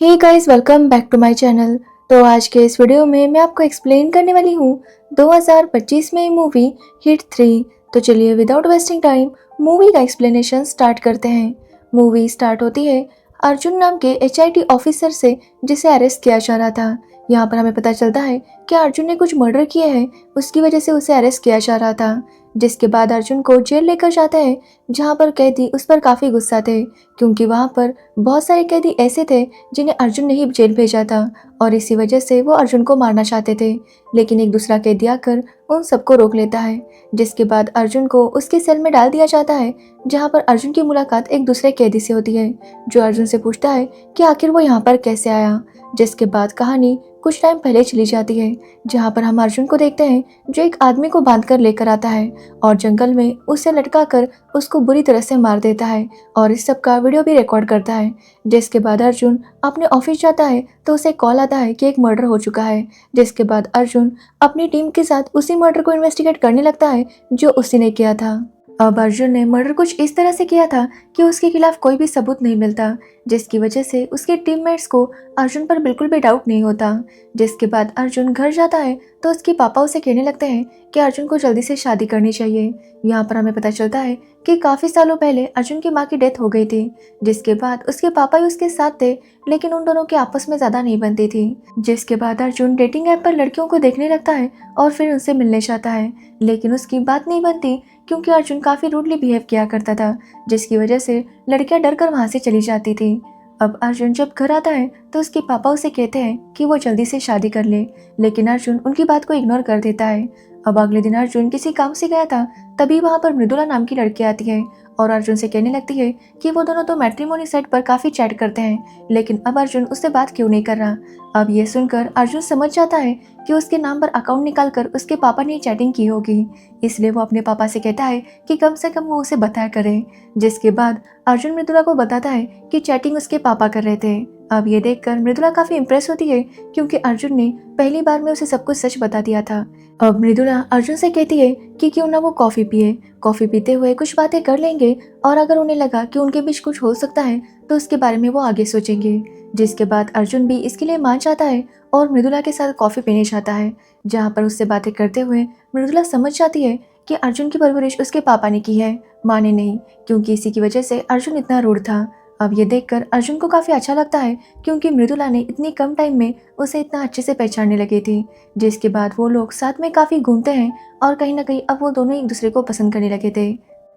Hey guys, welcome back to my channel. तो आज के इस वीडियो में मैं आपको एक्सप्लेन करने वाली हूँ 2025 में मूवी हिट 3। तो चलिए विदाउट वेस्टिंग टाइम मूवी का एक्सप्लेनेशन स्टार्ट करते हैं। मूवी स्टार्ट होती है अर्जुन नाम के एचआईटी ऑफिसर से, जिसे अरेस्ट किया जा रहा था। यहाँ पर हमें पता चलता है कि अर्जुन ने कुछ मर्डर किए हैं, उसकी वजह से उसे अरेस्ट किया जा रहा था। जिसके बाद अर्जुन को जेल लेकर जाते हैं, जहाँ पर कैदी उस पर काफ़ी गुस्सा थे, क्योंकि वहाँ पर बहुत सारे कैदी ऐसे थे जिन्हें अर्जुन ने ही जेल भेजा था, और इसी वजह से वो अर्जुन को मारना चाहते थे। लेकिन एक दूसरा कैदी आकर उन सबको रोक लेता है। जिसके बाद अर्जुन को उसके सेल में डाल दिया जाता है, जहाँ पर अर्जुन की मुलाकात एक दूसरे कैदी से होती है, जो अर्जुन से पूछता है कि आखिर वो यहाँ पर कैसे आया। जिसके बाद कहानी कुछ टाइम पहले चली जाती है, जहाँ पर हम अर्जुन को देखते हैं जो एक आदमी को बांध कर लेकर आता है और जंगल में उसे लटका कर उसको बुरी तरह से मार देता है, और इस सब का वीडियो भी रिकॉर्ड करता है। जिसके बाद अर्जुन अपने ऑफिस जाता है तो उसे कॉल आता है कि एक मर्डर हो चुका है। जिसके बाद अर्जुन अपनी टीम के साथ उसी मर्डर को इन्वेस्टिगेट करने लगता है जो उसी ने किया था। अब अर्जुन ने मर्डर कुछ इस तरह से किया था कि उसके खिलाफ कोई भी सबूत नहीं मिलता, जिसकी वजह से उसके टीममेट्स को अर्जुन पर बिल्कुल भी डाउट नहीं होता। जिसके बाद अर्जुन घर जाता है तो उसके पापा उसे कहने लगते हैं कि अर्जुन को जल्दी से शादी करनी चाहिए। यहाँ पर हमें पता चलता है कि काफ़ी सालों पहले अर्जुन की माँ की डेथ हो गई थी। जिसके बाद उसके पापा ही उसके साथ थे, लेकिन उन दोनों की आपस में ज़्यादा नहीं बनती थी। जिसके बाद अर्जुन डेटिंग ऐप पर लड़कियों को देखने लगता है और फिर उनसे मिलने जाता है, लेकिन उसकी बात नहीं बनती, क्योंकि अर्जुन काफ़ी रूडली बिहेव किया करता था, जिसकी वजह से लड़कियां डर कर वहाँ से चली जाती थी। अब अर्जुन जब घर आता है तो उसके पापा उसे कहते हैं कि वो जल्दी से शादी कर ले, लेकिन अर्जुन उनकी बात को इग्नोर कर देता है। अब अगले दिन अर्जुन किसी काम से गया था, तभी वहाँ पर मृदुला नाम की लड़की आती है और अर्जुन से कहने लगती है कि वो दोनों तो मैट्रिमोनी साइट पर काफ़ी चैट करते हैं, लेकिन अब अर्जुन उससे बात क्यों नहीं कर रहा। अब ये सुनकर अर्जुन समझ जाता है कि उसके नाम पर अकाउंट निकालकर उसके पापा ने चैटिंग की होगी, इसलिए वो अपने पापा से कहता है कि कम से कम वो उसे बताया करे। जिसके बाद अर्जुन मृदुला को बताता है कि चैटिंग उसके पापा कर रहे थे। अब ये देखकर मृदुला काफ़ी इम्प्रेस होती है, क्योंकि अर्जुन ने पहली बार में उसे सब कुछ सच बता दिया था। अब मृदुला अर्जुन से कहती है कि क्यों ना वो कॉफ़ी पिए, कॉफ़ी पीते हुए कुछ बातें कर लेंगे, और अगर उन्हें लगा कि उनके बीच कुछ हो सकता है तो उसके बारे में वो आगे सोचेंगे। जिसके बाद अर्जुन भी इसके लिए मान जाता है और मृदुला के साथ कॉफ़ी पीने जाता है, जहाँ पर उससे बातें करते हुए मृदुला समझ जाती है कि अर्जुन की परवरिश उसके पापा ने की है, माँ ने नहीं, क्योंकि इसी की वजह से अर्जुन इतना रूड था। अब ये देखकर अर्जुन को काफ़ी अच्छा लगता है, क्योंकि मृदुला ने इतनी कम टाइम में उसे इतना अच्छे से पहचानने लगी थी। जिसके बाद वो लोग साथ में काफ़ी घूमते हैं और कहीं ना कहीं अब वो दोनों एक दूसरे को पसंद करने लगे थे।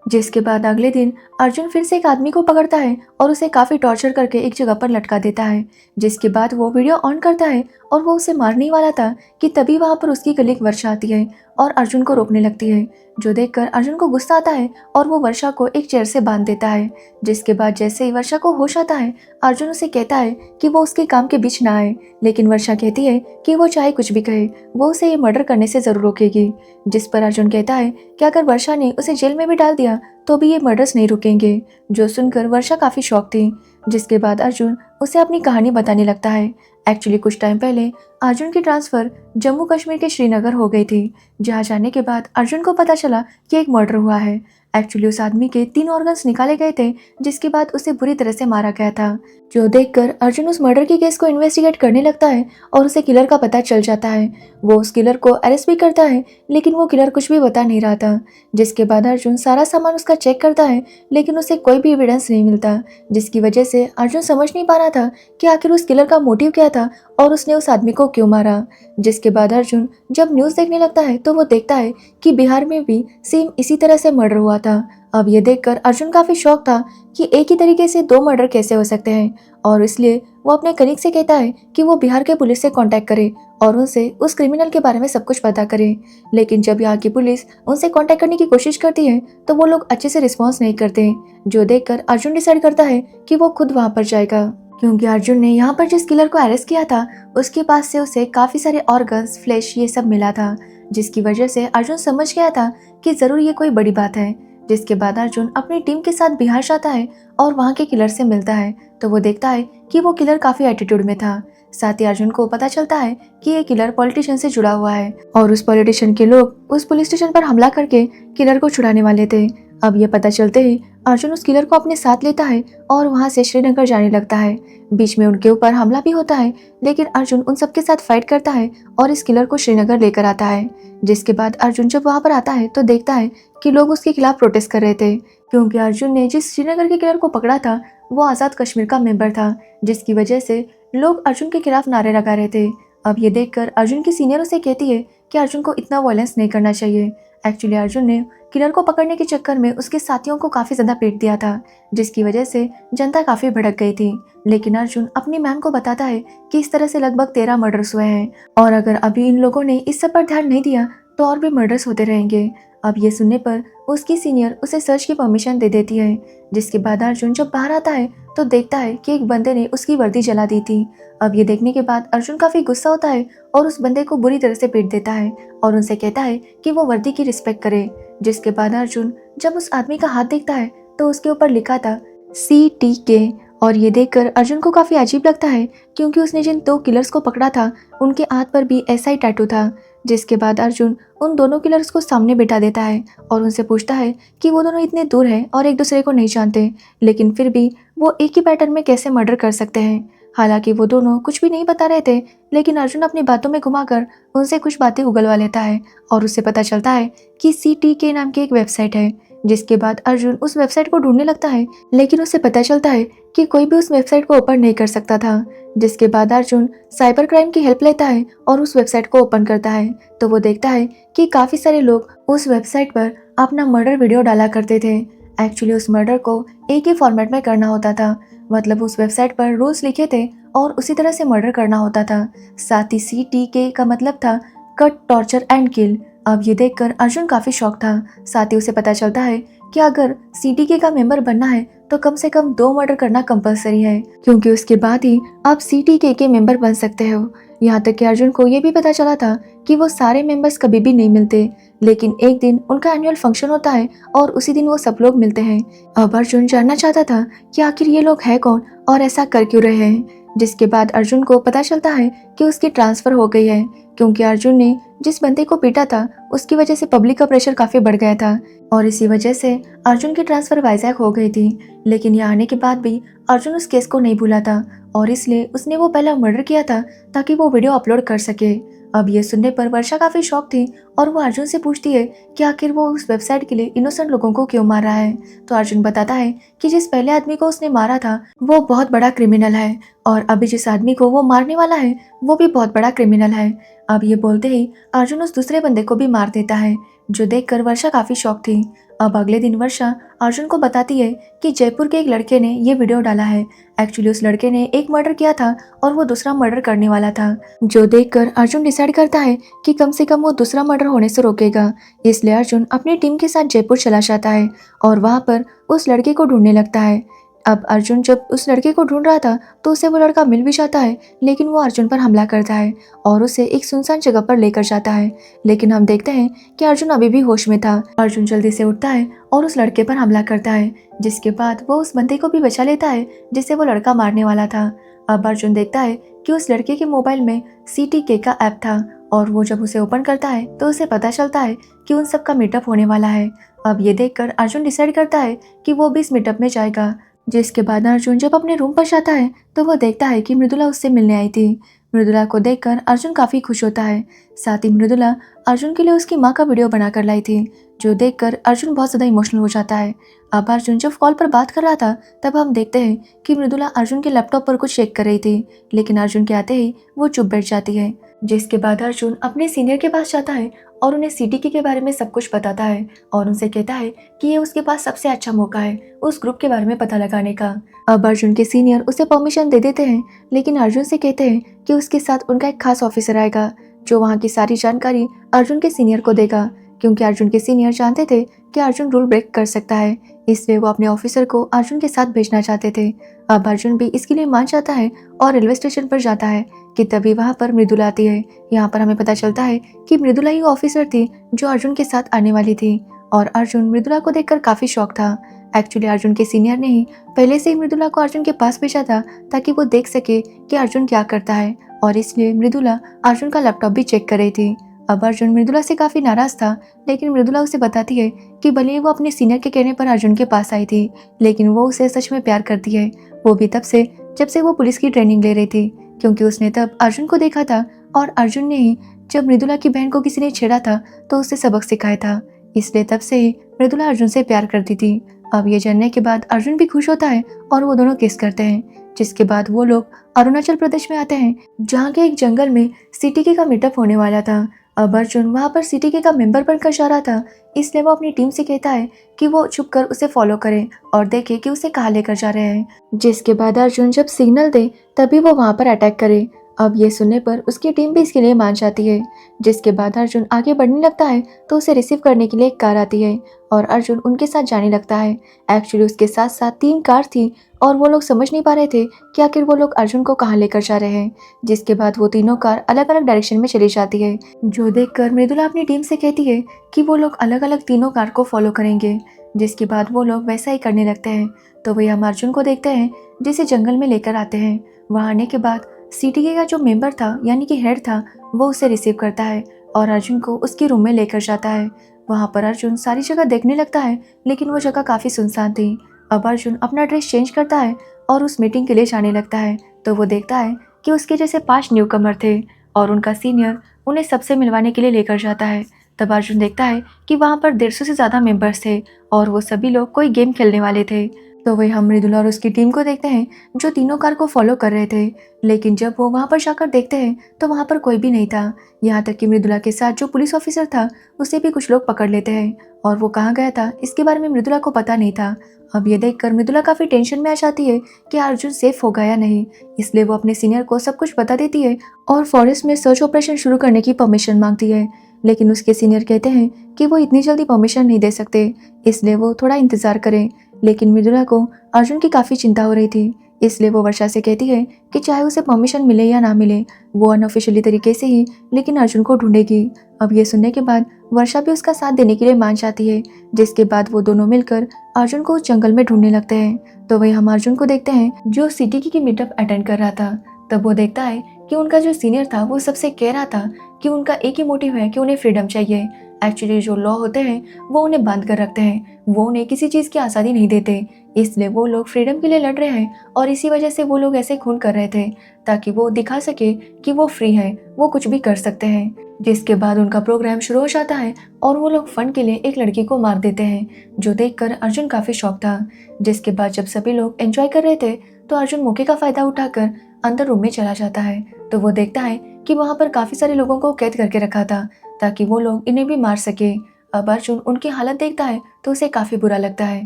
जिसके बाद अगले दिन अर्जुन फिर से एक आदमी को पकड़ता है और उसे काफ़ी टॉर्चर करके एक जगह पर लटका देता है। जिसके बाद वो वीडियो ऑन करता है और वो उसे मारने ही वाला था कि तभी वहाँ पर उसकी कलीग वर्षा आती है और अर्जुन को रोकने लगती है, जो देखकर अर्जुन को गुस्सा आता है और वो वर्षा को एक चेयर से बांध देता है। जिसके बाद जैसे ही वर्षा को होश आता है, अर्जुन उसे कहता है कि वो उसके काम के बीच ना आए, लेकिन वर्षा कहती है कि वो चाहे कुछ भी कहे, वो उसे ये मर्डर करने से ज़रूर रोकेगी। जिस पर अर्जुन कहता है कि अगर वर्षा ने उसे जेल में भी डाल दिया तो भी ये मर्डर्स नहीं रुकेंगे, जो सुनकर वर्षा काफ़ी शॉक थी। जिसके बाद अर्जुन उसे अपनी कहानी बताने लगता है। एक्चुअली कुछ टाइम पहले अर्जुन की ट्रांसफ़र जम्मू कश्मीर के श्रीनगर हो गई थी, जहाँ जाने के बाद अर्जुन को पता चला कि एक मर्डर हुआ है। एक्चुअली उस आदमी के 3 ऑर्गन्स निकाले गए थे, जिसके बाद उसे बुरी तरह से मारा गया था, जो देखकर अर्जुन उस मर्डर के केस को इन्वेस्टिगेट करने लगता है और उसे किलर का पता चल जाता है। वो उस किलर को अरेस्ट भी करता है, लेकिन वो किलर कुछ भी बता नहीं रहा था। जिसके बाद अर्जुन सारा सामान उसका चेक करता है, लेकिन उसे कोई भी एविडेंस नहीं मिलता, जिसकी वजह से अर्जुन समझ नहीं पा रहा था कि आखिर उस किलर का मोटिव क्या था और उसने उस आदमी को क्यों मारा। जिसके बाद अर्जुन जब न्यूज़ देखने लगता है तो वो देखता है कि बिहार में भी सेम इसी तरह से मर्डर हुआ था। अब ये देखकर अर्जुन काफ़ी शौक था कि एक ही तरीके से 2 मर्डर कैसे हो सकते हैं, और इसलिए वो अपने कलीग से कहता है कि वो बिहार के पुलिस से कांटेक्ट करे और उनसे उस क्रिमिनल के बारे में सब कुछ पता करे। लेकिन जब यहाँ की पुलिस उनसे कांटेक्ट करने की कोशिश करती है तो वो लोग अच्छे से रिस्पॉन्स नहीं करते, जो देखकर अर्जुन डिसाइड करता है कि वो खुद वहाँ पर जाएगा, क्योंकि अर्जुन ने यहाँ पर जिस किलर को अरेस्ट किया था उसके पास से उसे काफ़ी सारे ऑर्गन्स, फ्लैश ये सब मिला था, जिसकी वजह से अर्जुन समझ गया था कि ज़रूर ये कोई बड़ी बात है। जिसके बाद अर्जुन अपनी टीम के साथ बिहार जाता है और वहाँ के किलर से मिलता है, तो वो देखता है कि वो किलर काफ़ी एटीट्यूड में था। साथ ही अर्जुन को पता चलता है कि ये किलर पॉलिटिशियन से जुड़ा हुआ है और उस पॉलिटिशियन के लोग उस पुलिस स्टेशन पर हमला करके किलर को छुड़ाने वाले थे। अब ये पता चलते ही अर्जुन उस किलर को अपने साथ लेता है और वहां से श्रीनगर जाने लगता है। बीच में उनके ऊपर हमला भी होता है, लेकिन अर्जुन उन सबके साथ फाइट करता है और इस किलर को श्रीनगर लेकर आता है। जिसके बाद अर्जुन जब वहां पर आता है तो देखता है कि लोग उसके खिलाफ प्रोटेस्ट कर रहे थे, क्योंकि अर्जुन ने जिस श्रीनगर के किलर को पकड़ा था वो आज़ाद कश्मीर का मेंबर था, जिसकी वजह से लोग अर्जुन के खिलाफ नारे लगा रहे थे। अब ये देखकर अर्जुन की सीनियर उसे कहती है कि अर्जुन को इतना वायलेंस नहीं करना चाहिए। एक्चुअली अर्जुन ने किलर को पकड़ने के चक्कर में उसके साथियों को काफ़ी ज़्यादा पीट दिया था, जिसकी वजह से जनता काफ़ी भड़क गई थी। लेकिन अर्जुन अपनी मैम को बताता है कि इस तरह से लगभग 13 मर्डर्स हुए हैं और अगर अभी इन लोगों ने इस सब पर ध्यान नहीं दिया तो और भी मर्डर्स होते रहेंगे। अब ये सुनने पर उसकी सीनियर उसे सर्च की परमिशन दे देती है। जिसके बाद अर्जुन जब बाहर आता है तो देखता है कि एक बंदे ने उसकी वर्दी जला दी थी। अब ये देखने के बाद अर्जुन काफ़ी गुस्सा होता है और उस बंदे को बुरी तरह से पीट देता है और उनसे कहता है कि वो वर्दी की रिस्पेक्ट करे। जिसके बाद अर्जुन जब उस आदमी का हाथ देखता है तो उसके ऊपर लिखा था CTK और ये देखकर अर्जुन को काफ़ी अजीब लगता है, क्योंकि उसने जिन 2 किलर्स को पकड़ा था उनके हाथ पर भी ऐसा ही टैटू था। जिसके बाद अर्जुन उन दोनों किलर्स को सामने बिठा देता है और उनसे पूछता है कि वो दोनों इतने दूर हैं और एक दूसरे को नहीं जानते, लेकिन फिर भी वो एक ही पैटर्न में कैसे मर्डर कर सकते हैं। हालांकि वो दोनों कुछ भी नहीं बता रहे थे, लेकिन अर्जुन अपनी बातों में घुमाकर उनसे कुछ बातें उगलवा लेता है और उससे पता चलता है कि CTK नाम की एक वेबसाइट है। जिसके बाद अर्जुन उस वेबसाइट को ढूंढने लगता है, लेकिन उसे पता चलता है कि कोई भी उस वेबसाइट को ओपन नहीं कर सकता था। जिसके बाद अर्जुन साइबर क्राइम की हेल्प लेता है और उस वेबसाइट को ओपन करता है तो वो देखता है कि काफ़ी सारे लोग उस वेबसाइट पर अपना मर्डर वीडियो डाला करते थे। एक्चुअली उस मर्डर को एक ही फॉर्मेट में करना होता था, मतलब उस वेबसाइट पर रूल्स लिखे थे और उसी तरह से मर्डर करना होता था। साथ ही CTK का मतलब था कट, टॉर्चर एंड किल। अब ये देखकर अर्जुन काफ़ी शॉक था। साथ ही उसे पता चलता है कि अगर CTK का मेंबर बनना है तो कम से कम 2 मर्डर करना कंपलसरी है, क्योंकि उसके बाद ही आप CTK के मेंबर बन सकते हो। यहाँ तक कि अर्जुन को ये भी पता चला था कि वो सारे मेंबर्स कभी भी नहीं मिलते, लेकिन एक दिन उनका एनुअल फंक्शन होता है और उसी दिन वो सब लोग मिलते हैं। अब अर्जुन जानना चाहता था कि आखिर ये लोग हैं कौन और ऐसा कर क्यों रहे हैं। जिसके बाद अर्जुन को पता चलता है कि उसकी ट्रांसफ़र हो गई है, क्योंकि अर्जुन ने जिस बंदे को पीटा था उसकी वजह से पब्लिक का प्रेशर काफ़ी बढ़ गया था और इसी वजह से अर्जुन की ट्रांसफ़र वाइजैक हो गई थी। लेकिन यहाँ आने के बाद भी अर्जुन उस केस को नहीं भूला था और इसलिए उसने वो पहला मर्डर किया था ताकि वो वीडियो अपलोड कर सके। अब ये सुनने पर वर्षा काफ़ी शॉक थी और वो अर्जुन से पूछती है कि आखिर वो उस वेबसाइट के लिए इनोसेंट लोगों को क्यों मार रहा है। तो अर्जुन बताता है कि जिस पहले आदमी को उसने मारा था वो बहुत बड़ा क्रिमिनल है और अभी जिस आदमी को वो मारने वाला है वो भी बहुत बड़ा क्रिमिनल है। अब ये बोलते ही अर्जुन उस दूसरे बंदे को भी मार देता है, जो देखकर वर्षा काफ़ी शॉक थी। अब अगले दिन वर्षा अर्जुन को बताती है कि जयपुर के एक लड़के ने ये वीडियो डाला है। एक्चुअली उस लड़के ने एक मर्डर किया था और वो दूसरा मर्डर करने वाला था, जो देखकर अर्जुन डिसाइड करता है कि कम से कम वो दूसरा मर्डर होने से रोकेगा। इसलिए अर्जुन अपनी टीम के साथ जयपुर चला जाता है और वहाँ पर उस लड़के को ढूंढने लगता है। अब अर्जुन जब उस लड़के को ढूंढ रहा था तो उसे वो लड़का मिल भी जाता है, लेकिन वो अर्जुन पर हमला करता है और उसे एक सुनसान जगह पर लेकर जाता है। लेकिन हम देखते हैं कि अर्जुन अभी भी होश में था। अर्जुन जल्दी से उठता है और उस लड़के पर हमला करता है, जिसके बाद वो उस बंदे को भी बचा लेता है जिसे वो लड़का मारने वाला था। अब अर्जुन देखता है कि उस लड़के के मोबाइल में CTK का ऐप था और वो जब उसे ओपन करता है तो उसे पता चलता है कि उन सब का मीटअप होने वाला है। अब ये देखकर अर्जुन डिसाइड करता है कि वो भी इस मीटअप में जाएगा। जिसके बाद अर्जुन जब अपने रूम पर जाता है तो वो देखता है कि मृदुला उससे मिलने आई थी। मृदुला को देखकर अर्जुन काफ़ी खुश होता है। साथ ही मृदुला अर्जुन के लिए उसकी माँ का वीडियो बनाकर लाई थी, जो देखकर अर्जुन बहुत ज़्यादा इमोशनल हो जाता है। अब अर्जुन जब कॉल पर बात कर रहा था तब हम देखते हैं कि मृदुला अर्जुन के लैपटॉप पर कुछ चेक कर रही थी, लेकिन अर्जुन के आते ही वो चुप बैठ जाती है। जिसके बाद अर्जुन अपने सीनियर के पास जाता है और उन्हें CTK के बारे में सब कुछ बताता है और उनसे कहता है कि ये उसके पास सबसे अच्छा मौका है उस ग्रुप के बारे में पता लगाने का। अब अर्जुन के सीनियर उसे परमिशन दे देते हैं, लेकिन अर्जुन से कहते हैं कि उसके साथ उनका एक खास ऑफिसर आएगा जो वहाँ की सारी जानकारी अर्जुन के सीनियर को देगा, क्योंकि अर्जुन के सीनियर जानते थे कि अर्जुन रूल ब्रेक कर सकता है, इसलिए वो अपने ऑफिसर को अर्जुन के साथ भेजना चाहते थे। अब अर्जुन भी इसके लिए मान जाता है और रेलवे स्टेशन पर जाता है कि तभी वहाँ पर मृदुला आती है। यहाँ पर हमें पता चलता है कि मृदुला ही ऑफिसर थी जो अर्जुन के साथ आने वाली थी और अर्जुन मृदुला को देखकर काफ़ी शॉक था। एक्चुअली अर्जुन के सीनियर ने ही पहले से ही मृदुला को अर्जुन के पास भेजा था ताकि वो देख सके कि अर्जुन क्या करता है और इसलिए मृदुला अर्जुन का लैपटॉप भी चेक कर रही थी। अब अर्जुन मृदुला से काफी नाराज था, लेकिन मृदुला उसे बताती है कि भले ही वो अपने सीनियर के कहने पर अर्जुन के पास आई थी, लेकिन वो उसे सच में प्यार करती है। वो भी तब से जब से वो पुलिस की ट्रेनिंग ले रही थी, क्योंकि उसने तब अर्जुन को देखा था और अर्जुन ने ही जब मृदुला की बहन को किसी ने छेड़ा था तो उसे सबक सिखाया था। इसलिए तब से ही मृदुला अर्जुन से प्यार करती थी। अब ये जानने के बाद अर्जुन भी खुश होता है और वो दोनों किस करते हैं, जिसके बाद वो लोग अरुणाचल प्रदेश में आते हैं, जहाँ के एक जंगल में सीटीके का मीटअप होने वाला था। अब अर्जुन वहाँ पर सीटीके का मेंबर बनकर जा रहा था, इसलिए वो अपनी टीम से कहता है कि वो छुप कर उसे फॉलो करे और देखे कि उसे कहाँ लेकर जा रहे हैं। जिसके बाद अर्जुन जब सिग्नल दे तभी वो वहाँ पर अटैक करे। अब ये सुनने पर उसकी टीम भी इसके लिए मान जाती है। जिसके बाद अर्जुन आगे बढ़ने लगता है तो उसे रिसीव करने के लिए एक कार आती है और अर्जुन उनके साथ जाने लगता है। एक्चुअली उसके साथ साथ 3 कार थी और वो लोग समझ नहीं पा रहे थे कि आखिर वो लोग अर्जुन को कहाँ लेकर जा रहे हैं। जिसके बाद वो तीनों कार अलग अलग डायरेक्शन में चली जाती है, जो देखकर मृदुला अपनी टीम से कहती है कि वो लोग अलग अलग तीनों कार को फॉलो करेंगे। जिसके बाद वो लोग वैसा ही करने लगते हैं। तो वही हम अर्जुन को देखते हैं जिसे जंगल में लेकर आते हैं। वहाँ आने के बाद सीटीके का जो मेंबर था यानी कि हेड था, वो उसे रिसीव करता है और अर्जुन को उसके रूम में लेकर जाता है। वहाँ पर अर्जुन सारी जगह देखने लगता है, लेकिन वो जगह काफ़ी सुनसान थी। अब अर्जुन अपना ड्रेस चेंज करता है और उस मीटिंग के लिए जाने लगता है। तो वो देखता है कि उसके जैसे 5 न्यू कमर थे और उनका सीनियर उन्हें सबसे मिलवाने के लिए लेकर जाता है। तब अर्जुन देखता है कि वहाँ पर 150 से ज़्यादा मेंबर्स थे और वो सभी लोग कोई गेम खेलने वाले थे। तो वही हम मृदुला और उसकी टीम को देखते हैं जो तीनों कार को फॉलो कर रहे थे, लेकिन जब वो वहाँ पर जाकर देखते हैं तो वहाँ पर कोई भी नहीं था। यहाँ तक कि मृदुला के साथ जो पुलिस ऑफिसर था उसे भी कुछ लोग पकड़ लेते हैं और वो कहाँ गया था इसके बारे में मृदुला को पता नहीं था। अब ये देखकर मृदुला काफ़ी टेंशन में आ जाती है कि अर्जुन सेफ होगा या नहीं, इसलिए वो अपने सीनियर को सब कुछ बता देती है और फॉरेस्ट में सर्च ऑपरेशन शुरू करने की परमिशन मांगती है। लेकिन उसके सीनियर कहते हैं कि वो इतनी जल्दी परमिशन नहीं दे सकते, इसलिए वो थोड़ा इंतजार करें। लेकिन मृदुला को अर्जुन की काफ़ी चिंता हो रही थी, इसलिए वो वर्षा से कहती है कि चाहे उसे परमिशन मिले या ना मिले, वो अनऑफिशियली तरीके से ही लेकिन अर्जुन को ढूंढेगी। अब ये सुनने के बाद वर्षा भी उसका साथ देने के लिए मान जाती है, जिसके बाद वो दोनों मिलकर अर्जुन को उस जंगल में ढूंढने लगते हैं। तो वही हम अर्जुन को देखते हैं जो सिटी की मीटअप अटेंड कर रहा था। तब वो देखता है कि उनका जो सीनियर था वो सबसे कह रहा था कि उनका एक ही मोटिव है कि उन्हें फ्रीडम चाहिए। एक्चुअली जो लॉ होते हैं वो उन्हें बांध कर रखते हैं, वो उन्हें किसी चीज़ की आज़ादी नहीं देते, इसलिए वो लोग फ्रीडम के लिए लड़ रहे हैं और इसी वजह से वो लोग ऐसे खून कर रहे थे ताकि वो दिखा सके कि वो फ्री है, वो कुछ भी कर सकते हैं। जिसके बाद उनका प्रोग्राम शुरू हो जाता है और वो लोग फन के लिए एक लड़की को मार देते हैं, जो देखकर अर्जुन काफ़ी शॉक था। जिसके बाद जब सभी लोग एंजॉय कर रहे थे तो अर्जुन मौके का फ़ायदा उठाकर अंदर रूम में चला जाता है। तो वो देखता है कि वहाँ पर काफ़ी सारे लोगों को कैद करके रखा था ताकि वो लोग इन्हें भी मार सके। अब अर्जुन उनकी हालत देखता है तो उसे काफ़ी बुरा लगता है।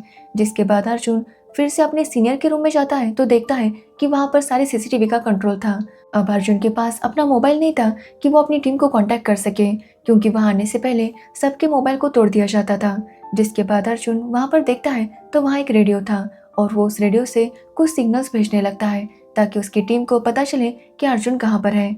जिसके बाद अर्जुन फिर से अपने सीनियर के रूम में जाता है तो देखता है कि वहाँ पर सारे सीसीटीवी का कंट्रोल था। अब अर्जुन के पास अपना मोबाइल नहीं था कि वो अपनी टीम को कांटेक्ट कर सके, क्योंकि वहाँ आने से पहले सबके मोबाइल को तोड़ दिया जाता था। जिसके बाद अर्जुन वहाँ पर देखता है तो वहाँ एक रेडियो था और वो उस रेडियो से कुछ सिग्नल्स भेजने लगता है ताकि उसकी टीम को पता चले कि अर्जुन कहाँ पर है।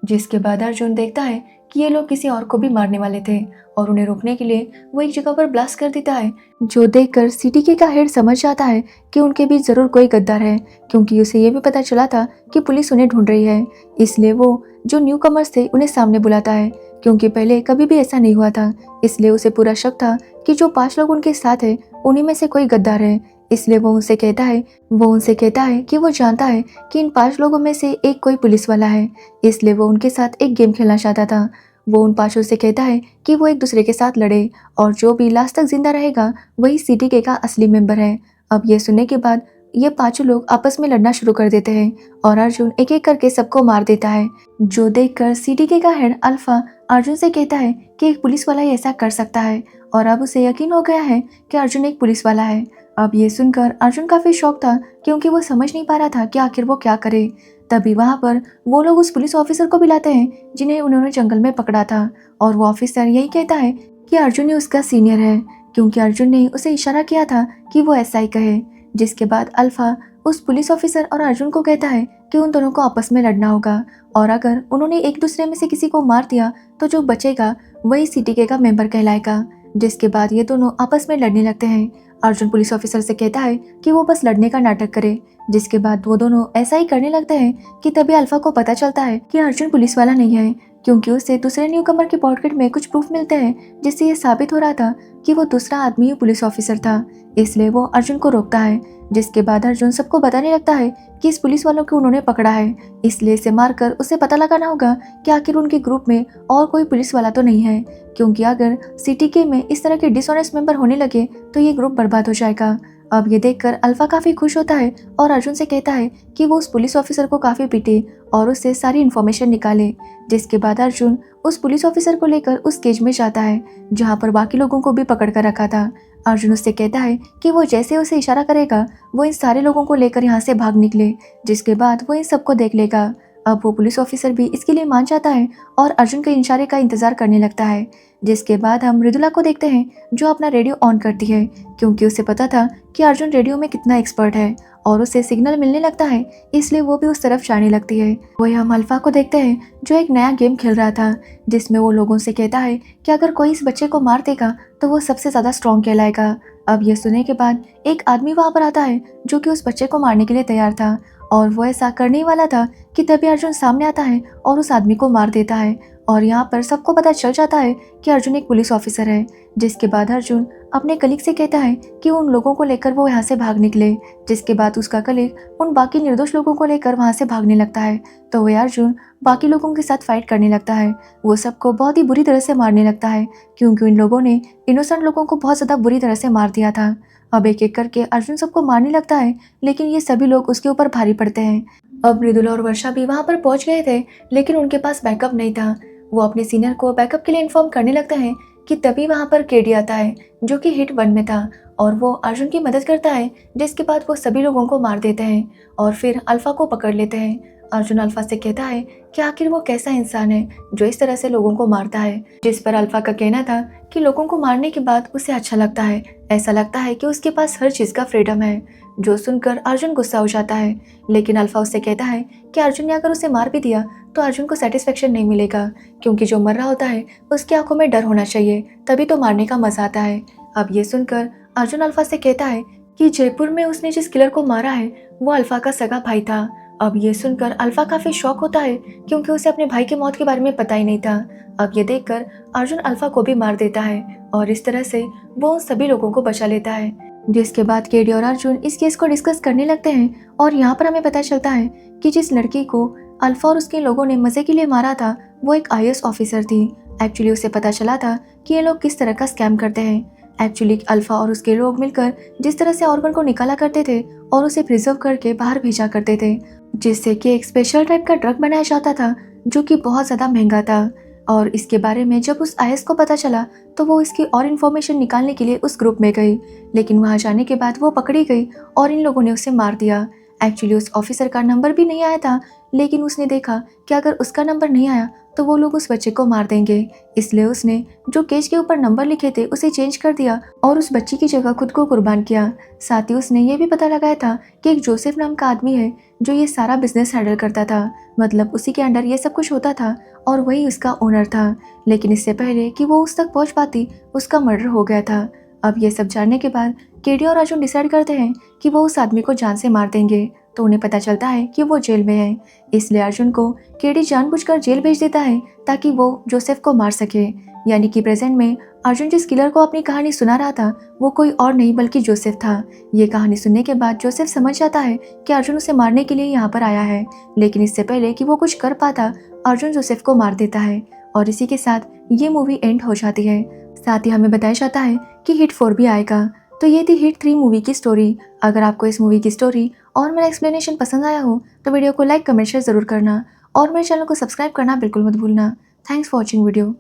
जिसके बाद अर्जुन देखता है कि ये लोग किसी और को भी मारने वाले थे और उन्हें रोकने के लिए वो एक जगह पर ब्लास्ट कर देता है, जो देखकर सीटीके का हेड समझ जाता है कि उनके बीच जरूर कोई गद्दार है, क्योंकि उसे ये भी पता चला था कि पुलिस उन्हें ढूंढ रही है। इसलिए वो जो न्यू कमर्स थे उन्हें सामने बुलाता है, क्योंकि पहले कभी भी ऐसा नहीं हुआ था। इसलिए उसे पूरा शक था कि जो 5 लोग उनके साथ है उन्हीं में से कोई गद्दार है। इसलिए वो उनसे कहता है कि वो जानता है कि इन 5 लोगों में से एक कोई पुलिस वाला है, इसलिए वो उनके साथ एक गेम खेलना चाहता था। वो उन 5 से कहता है कि वो एक दूसरे के साथ लड़े और जो भी लास्ट तक जिंदा रहेगा वही सीटीके का असली मेंबर है। अब ये सुनने के बाद ये 5 लोग आपस में लड़ना शुरू कर देते हैं और अर्जुन एक एक करके सबको मार देता है, जो देखकर सीटीके का हेड अल्फा अर्जुन से कहता है कि एक पुलिस वाला ही ऐसा कर सकता है और अब उसे यकीन हो गया है कि अर्जुन एक पुलिस वाला है। अब ये सुनकर अर्जुन काफ़ी शॉक था, क्योंकि वो समझ नहीं पा रहा था कि आखिर वो क्या करे। तभी वहाँ पर वो लोग उस पुलिस ऑफिसर को बुलाते हैं जिन्हें उन्होंने जंगल में पकड़ा था और वो ऑफिसर यही कहता है कि अर्जुन ही उसका सीनियर है, क्योंकि अर्जुन ने उसे इशारा किया था कि वो ऐसा ही कहे। जिसके बाद अल्फा उस पुलिस ऑफिसर और अर्जुन को कहता है कि उन दोनों को आपस में लड़ना होगा और अगर उन्होंने एक दूसरे में से किसी को मार दिया तो जो बचेगा वही सीटीके का मेंबर कहलाएगा। जिसके बाद ये दोनों आपस में लड़ने लगते हैं। अर्जुन पुलिस ऑफिसर से कहता है कि वो बस लड़ने का नाटक करे। जिसके बाद वो दोनों ऐसा ही करने लगते हैं कि तभी अल्फा को पता चलता है कि अर्जुन पुलिस वाला नहीं है, क्योंकि उसे दूसरे न्यूकमर की पॉकेट में कुछ प्रूफ मिलते हैं जिससे ये साबित हो रहा था कि वो दूसरा आदमी ही पुलिस ऑफिसर था। इसलिए वो अर्जुन को रोकता है, जिसके बाद अर्जुन सबको बताने लगता है कि इस पुलिस वालों को उन्होंने पकड़ा है, इसलिए इसे मारकर उसे पता लगाना होगा कि आखिर उनके ग्रुप में और कोई पुलिस वाला तो नहीं है, क्योंकि अगर सीटीके में इस तरह के डिसऑनेस्ट मेंबर होने लगे तो ये ग्रुप बर्बाद हो जाएगा। अब ये देखकर अल्फा काफी खुश होता है और अर्जुन से कहता है कि वो उस पुलिस ऑफिसर को काफी पीटे और उससे सारी इन्फॉर्मेशन निकाले। जिसके बाद अर्जुन उस पुलिस ऑफिसर को लेकर उस केज में जाता है जहाँ पर बाकी लोगों को भी पकड़ कर रखा था। अर्जुन उससे कहता है कि वो जैसे उसे इशारा करेगा वो इन सारे लोगों को लेकर यहाँ से भाग निकले, जिसके बाद वो इन सबको देख लेगा। अब वो पुलिस ऑफिसर भी इसके लिए मान जाता है और अर्जुन के इशारे का इंतजार करने लगता है। जिसके बाद हम मृदुला को देखते हैं जो अपना रेडियो ऑन करती है, क्योंकि उसे पता था कि अर्जुन रेडियो में कितना एक्सपर्ट है और उसे सिग्नल मिलने लगता है, इसलिए वो भी उस तरफ जाने लगती है। वही हम अल्फा को देखते हैं जो एक नया गेम खेल रहा था जिसमें वो लोगों से कहता है कि अगर कोई इस बच्चे को मार देगा तो वो सबसे ज़्यादा स्ट्रॉन्ग कहलाएगा। अब ये सुनने के बाद एक आदमी वहाँ पर आता है जो कि उस बच्चे को मारने के लिए तैयार था और वो ऐसा करने ही वाला था कि तभी अर्जुन सामने आता है और उस आदमी को मार देता है और यहाँ पर सबको पता चल जाता है कि अर्जुन एक पुलिस ऑफिसर है। जिसके बाद अर्जुन अपने कलीग से कहता है कि उन लोगों को लेकर वो यहाँ से भाग निकले, जिसके बाद उसका कलीग उन बाकी निर्दोष लोगों को लेकर वहाँ से भागने लगता है। तो वह अर्जुन बाकी लोगों के साथ फाइट करने लगता है। वो सबको बहुत ही बुरी तरह से मारने लगता है क्योंकि इन लोगों ने इनोसेंट लोगों को बहुत ज़्यादा बुरी तरह से मार दिया था। अब एक एक करके अर्जुन सबको मारने लगता है, लेकिन ये सभी लोग उसके ऊपर भारी पड़ते हैं। अब मृदुला और वर्षा भी वहाँ पर पहुँच गए थे, लेकिन उनके पास बैकअप नहीं था। वो अपने सीनियर को बैकअप के लिए इन्फॉर्म करने लगते हैं कि तभी वहाँ पर केडी आता है जो कि हिट 1 में था और वो अर्जुन की मदद करता है, जिसके बाद वो सभी लोगों को मार देते हैं और फिर अल्फा को पकड़ लेते हैं। अर्जुन अल्फा से कहता है कि आखिर वो कैसा इंसान है जो इस तरह से लोगों को मारता है, जिस पर अल्फा का कहना था कि लोगों को मारने के बाद उसे अच्छा लगता है, ऐसा लगता है कि उसके पास हर चीज़ का फ्रीडम है। जो सुनकर अर्जुन गुस्सा हो जाता है, लेकिन अल्फा उससे कहता है कि अर्जुन ने अगर उसे मार भी दिया तो अर्जुन को सेटिस्फेक्शन नहीं मिलेगा, क्योंकि जो मर रहा होता है उसकी आंखों में डर होना चाहिए, तभी तो मारने का मजा आता है। अब ये सुनकर अर्जुन अल्फा से कहता है कि जयपुर में उसने जिस किलर को मारा है वो अल्फा का सगा भाई था। अब ये सुनकर अल्फा काफी शॉक होता है क्योंकि उसे अपने भाई की मौत के बारे में पता ही नहीं था। अब ये देखकर अर्जुन अल्फा को भी मार देता है और इस तरह से वो सभी लोगों को बचा लेता है। जिसके बाद केडी और अर्जुन इस केस को डिस्कस करने लगते हैं और यहाँ पर हमें पता चलता है कि जिस लड़की को अल्फा और उसके लोगों ने मजे के लिए मारा था वो एक आईएएस ऑफिसर थी। एक्चुअली उसे पता चला था कि ये लोग किस तरह का स्कैम करते हैं। एक्चुअली अल्फा और उसके लोग मिलकर जिस तरह से ऑर्गन को निकाला करते थे और उसे प्रिजर्व करके बाहर भेजा करते थे, जिससे कि एक स्पेशल टाइप का ड्रग बनाया जाता था जो कि बहुत ज़्यादा महंगा था। और इसके बारे में जब उस आईएएस को पता चला तो वो इसकी और इन्फॉर्मेशन निकालने के लिए उस ग्रुप में गई, लेकिन वहाँ जाने के बाद वो पकड़ी गई और इन लोगों ने उसे मार दिया। एक्चुअली उस ऑफिसर का नंबर भी नहीं आया था, लेकिन उसने देखा कि अगर उसका नंबर नहीं आया तो वो लोग उस बच्चे को मार देंगे, इसलिए उसने जो केज के ऊपर नंबर लिखे थे उसे चेंज कर दिया और उस बच्ची की जगह खुद को कुर्बान किया। साथ ही उसने ये भी पता लगाया था कि एक जोसेफ नाम का आदमी है जो ये सारा बिजनेस हैंडल करता था, मतलब उसी के अंडर ये सब कुछ होता था और वही उसका ओनर था। लेकिन इससे पहले कि वो उस तक पहुंच पाती उसका मर्डर हो गया था। अब ये सब जानने के बाद केडी और अर्जुन डिसाइड करते हैं कि वो उस आदमी को जान से मार देंगे, तो उन्हें पता चलता है कि वो जेल में है, इसलिए अर्जुन को केडी जानबूझकर जेल भेज देता है ताकि वो जोसेफ को मार सके। यानी कि प्रेजेंट में अर्जुन जिस किलर को अपनी कहानी सुना रहा था वो कोई और नहीं बल्कि जोसेफ था। ये कहानी सुनने के बाद जोसेफ समझ जाता है कि अर्जुन उसे मारने के लिए यहाँ पर आया है, लेकिन इससे पहले कि वो कुछ कर पाता अर्जुन जोसेफ को मार देता है और इसी के साथ ये मूवी एंड हो जाती है। साथ ही हमें बताया जाता है कि हिट 4 भी आएगा। तो ये थी हिट 3 मूवी की स्टोरी। अगर आपको इस मूवी की स्टोरी और मेरा एक्सप्लेनेशन पसंद आया हो तो वीडियो को लाइक कमेंट शेयर जरूर करना और मेरे चैनल को सब्सक्राइब करना बिल्कुल मत भूलना। Thanks for watching video.